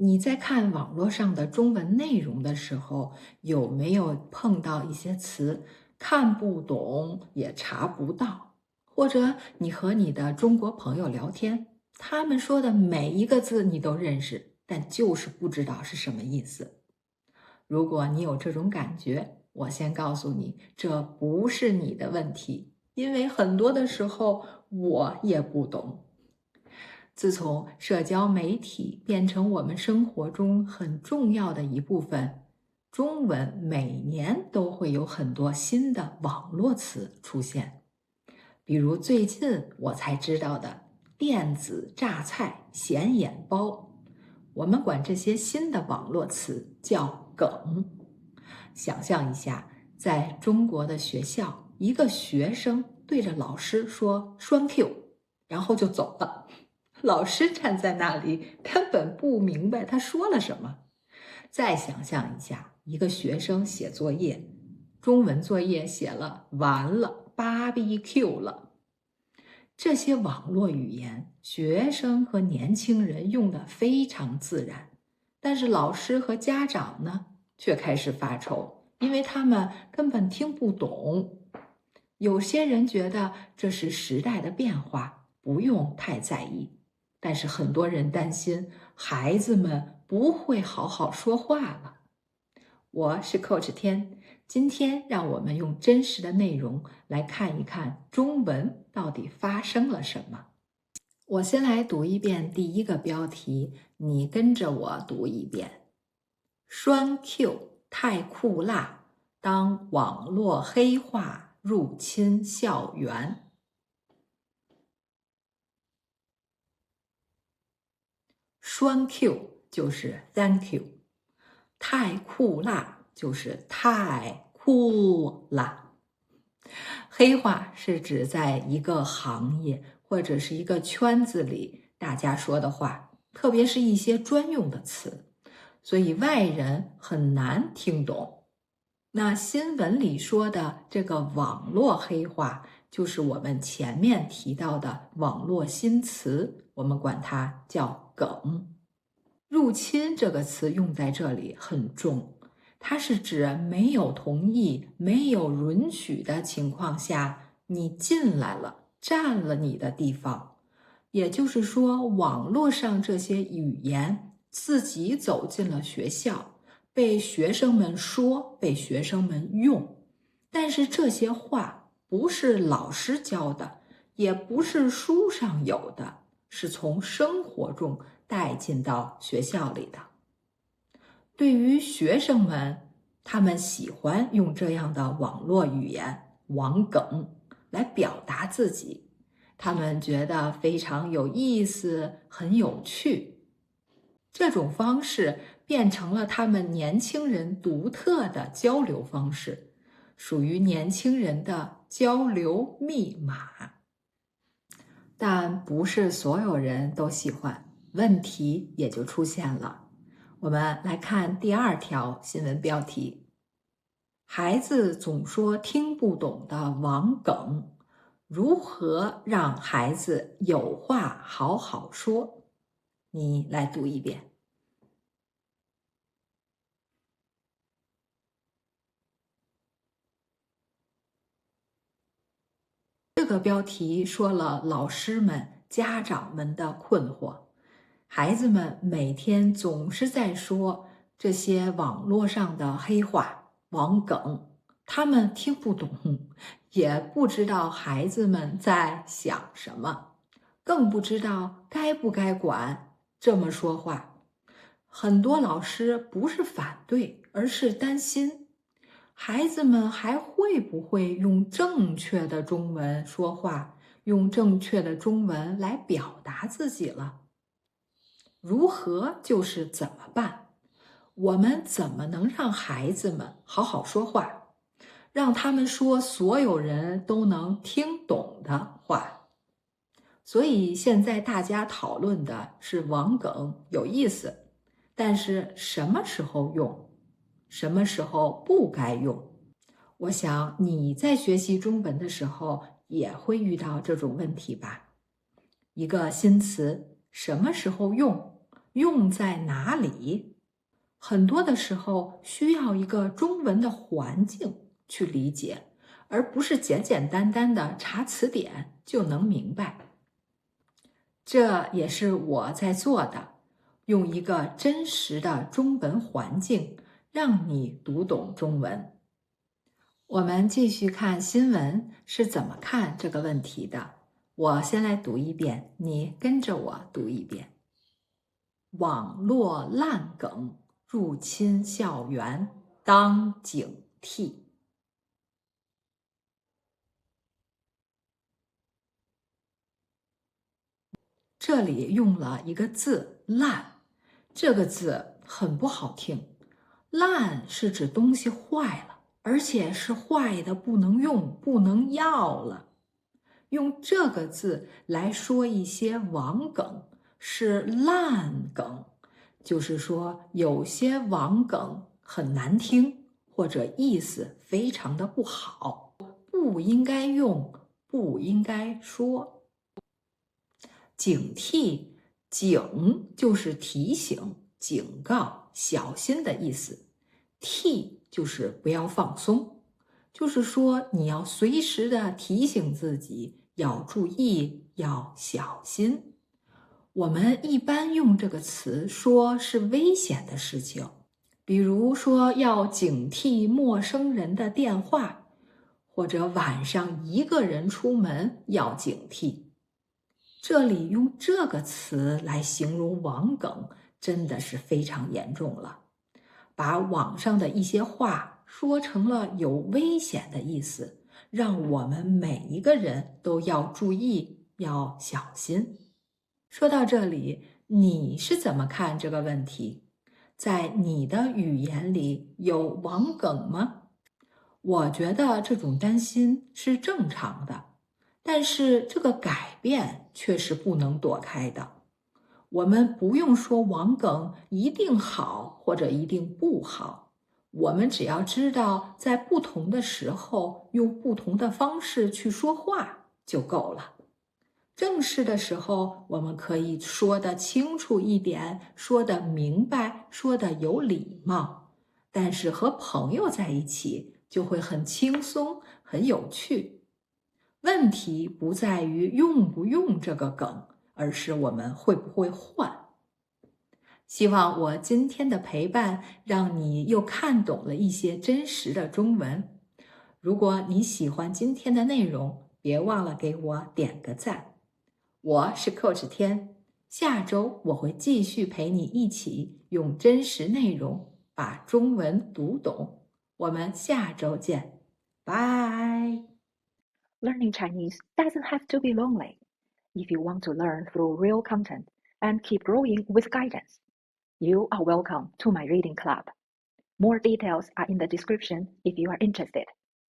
你在看网络上的中文内容的时候，有没有碰到一些词看不懂也查不到？或者你和你的中国朋友聊天，他们说的每一个字你都认识，但就是不知道是什么意思。如果你有这种感觉，我先告诉你，这不是你的问题，因为很多的时候我也不懂。自从社交媒体变成我们生活中很重要的一部分，中文每年都会有很多新的网络词出现。比如最近我才知道的电子榨菜、显眼包，我们管这些新的网络词叫梗。想象一下，在中国的学校，一个学生对着老师说双 Q， 然后就走了。老师站在那里，根本不明白他说了什么。再想象一下，一个学生写作业，中文作业写了完了，BBQ 了。这些网络语言，学生和年轻人用得非常自然，但是老师和家长呢，却开始发愁，因为他们根本听不懂。有些人觉得这是时代的变化，不用太在意。但是很多人担心孩子们不会好好说话了。我是 Coach 天，今天让我们用真实的内容来看一看中文到底发生了什么。我先来读一遍第一个标题，你跟着我读一遍。栓 Q 太酷辣，当网络黑话入侵校园。栓 Q 就是 Thank you， 太酷辣就是太酷啦。黑话是指在一个行业或者是一个圈子里大家说的话，特别是一些专用的词，所以外人很难听懂。那新闻里说的这个网络黑话，就是我们前面提到的网络新词，我们管它叫梗。入侵这个词用在这里很重，它是指没有同意、没有允许的情况下，你进来了，占了你的地方。也就是说，网络上这些语言自己走进了学校，被学生们说，被学生们用。但是这些话不是老师教的，也不是书上有的，是从生活中带进到学校里的。对于学生们，他们喜欢用这样的网络语言、网梗来表达自己，他们觉得非常有意思，很有趣。这种方式变成了他们年轻人独特的交流方式，属于年轻人的交流密码。但不是所有人都喜欢，问题也就出现了。我们来看第二条新闻标题：孩子总说听不懂的网梗，如何让孩子有话好好说？你来读一遍。这个标题说了老师们、家长们的困惑。孩子们每天总是在说这些网络上的黑话、网梗，他们听不懂，也不知道孩子们在想什么，更不知道该不该管这么说话。很多老师不是反对，而是担心孩子们还会不会用正确的中文说话，用正确的中文来表达自己了。如何就是怎么办？我们怎么能让孩子们好好说话，让他们说所有人都能听懂的话？所以现在大家讨论的是网梗有意思，但是什么时候用，什么时候不该用？我想你在学习中文的时候也会遇到这种问题吧？一个新词什么时候用，用在哪里？很多的时候需要一个中文的环境去理解，而不是简简单单的查词典就能明白。这也是我在做的，用一个真实的中文环境，让你读懂中文。我们继续看新闻是怎么看这个问题的。我先来读一遍，你跟着我读一遍。网络烂梗入侵校园，当警惕。这里用了一个字“烂”，这个字很不好听。烂是指东西坏了，而且是坏的不能用、不能要了。用这个字来说一些网梗是烂梗，就是说有些网梗很难听，或者意思非常的不好，不应该用，不应该说。警惕，警就是提醒、警告、小心的意思，惕就是不要放松，就是说你要随时的提醒自己要注意，要小心。我们一般用这个词说是危险的事情，比如说要警惕陌生人的电话，或者晚上一个人出门要警惕。这里用这个词来形容网梗，真的是非常严重了，把网上的一些话说成了有危险的意思，让我们每一个人都要注意，要小心。说到这里，你是怎么看这个问题？在你的语言里有网梗吗？我觉得这种担心是正常的。但是这个改变却是不能躲开的。我们不用说网梗一定好或者一定不好，我们只要知道在不同的时候用不同的方式去说话就够了。正式的时候，我们可以说得清楚一点，说得明白，说得有礼貌。但是和朋友在一起就会很轻松，很有趣。问题不在于用不用这个梗，而是我们会不会换。希望我今天的陪伴让你又看懂了一些真实的中文。如果你喜欢今天的内容，别忘了给我点个赞。我是 Coach 天，下周我会继续陪你一起用真实内容把中文读懂。我们下周见，拜。Learning Chinese doesn't have to be lonely. If you want to learn through real content and keep growing with guidance, you are welcome to my reading club. More details are in the description if you are interested.